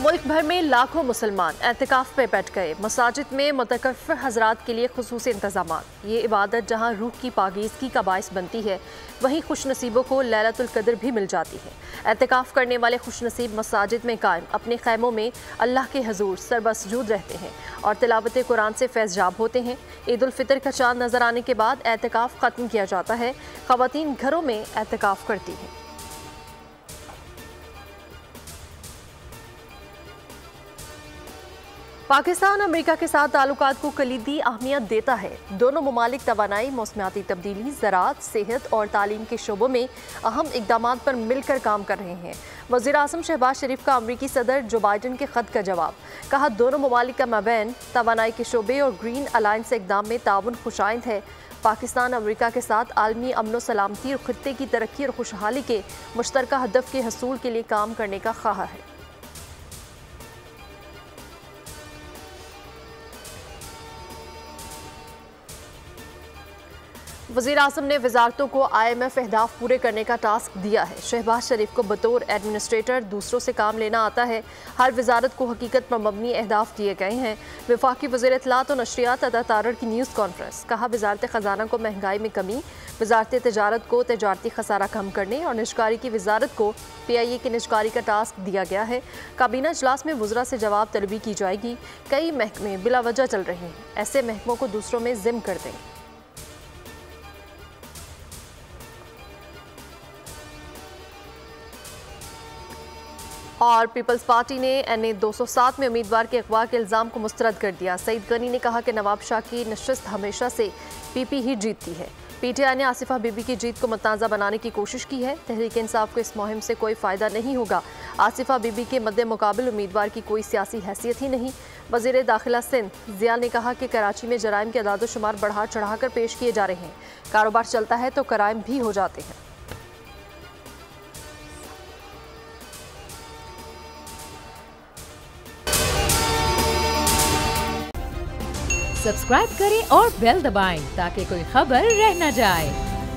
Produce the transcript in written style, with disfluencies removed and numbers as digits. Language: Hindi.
मुल्क भर में लाखों मुसलमान एहतिकाफ पे बैठ गए। मसाजिद में मुतकफ़िर हज़रात के लिए खुसूसी इंतज़ाम। ये इबादत जहाँ रूह की पाकीज़गी का बाइस बनती है, वहीं खुशनसीबों को लैलतुल क़द्र भी मिल जाती है। एहतिकाफ करने वाले खुशनसीब मसाजिद में कायम अपने खैमों में अल्लाह के हजूर सरबसजूद रहते हैं और तिलावत कुरान से फैज़याब होते हैं। ईद उल फितर का चाँद नज़र आने के बाद एहतिकाफ ख़त्म किया जाता है। ख़वातीन घरों में एहतिकाफ करती हैं। पाकिस्तान अमेरिका के साथ ताल्लुकात को कलीदी अहमियत देता है। दोनों ममालिक तवानाई, मौसमियाती तब्दीली, ज़राअत, सेहत और तालीम के शोबों में अहम इक़दामात पर मिलकर काम कर रहे हैं। वज़ीर आज़म शहबाज शरीफ का अमरीकी सदर जो बाइडन के ख़त का जवाब। कहा, दोनों ममालिक का मबैन तवानाई के शोबे और ग्रीन अलायंस इक़दाम में ताउन खुशाइंद है। पाकिस्तान अमेरिका के साथ आलमी अमन सलामती और खित्ते की तरक्की और खुशहाली के मुश्तरका हदफ के हसूल के लिए काम करने का ख्वाह है। वज़ीर आज़म ने वज़ारतों को IMF अहदाफ पूरे करने का टास्क दिया है। शहबाज शरीफ को बतौर एडमिनिस्ट्रेटर दूसरों से काम लेना आता है। हर वज़ारत को हकीकत पर मबनी अहदाफ दिए गए हैं। वफाकी वज़ीर इत्तलात और नशरियात अता तारड़ की न्यूज़ कॉन्फ्रेंस। कहा, वज़ारत ख़जाना को महंगाई में कमी, वज़ारत तजारत को तजारती खसारा कम करने और निजकारी की वज़ारत को PIA की निजकारी का टास्क दिया गया है। काबीना इजलास में वज़रा से जवाब तलबी की जाएगी। कई महकमे बिला वजह चल रहे हैं, ऐसे महकमों को दूसरों में ज़िम कर दें। और पीपल्स पार्टी ने NA 207 में उम्मीदवार के अगवा के इल्ज़ाम को मुस्तरद कर दिया। सईद गनी ने कहा कि नवाब शाह की नशिस्त हमेशा से PP ही जीतती है। PTI ने आसिफा बीबी की जीत को मुतनाज़ा बनाने की कोशिश की है। तहरीक इंसाफ को इस मुहिम से कोई फ़ायदा नहीं होगा। आसिफा बीबी के मद्दे मुकाबिल उम्मीदवार की कोई सियासी हैसियत ही नहीं। वज़ीर दाखिला सिंध ज़िया ने कहा कि कराची में जराइम के अदाद शुमार बढ़ा चढ़ाकर पेश किए जा रहे हैं। कारोबार चलता है तो कराइम भी हो जाते हैं। सब्सक्राइब करें और बेल दबाएं ताकि कोई खबर रह न जाए।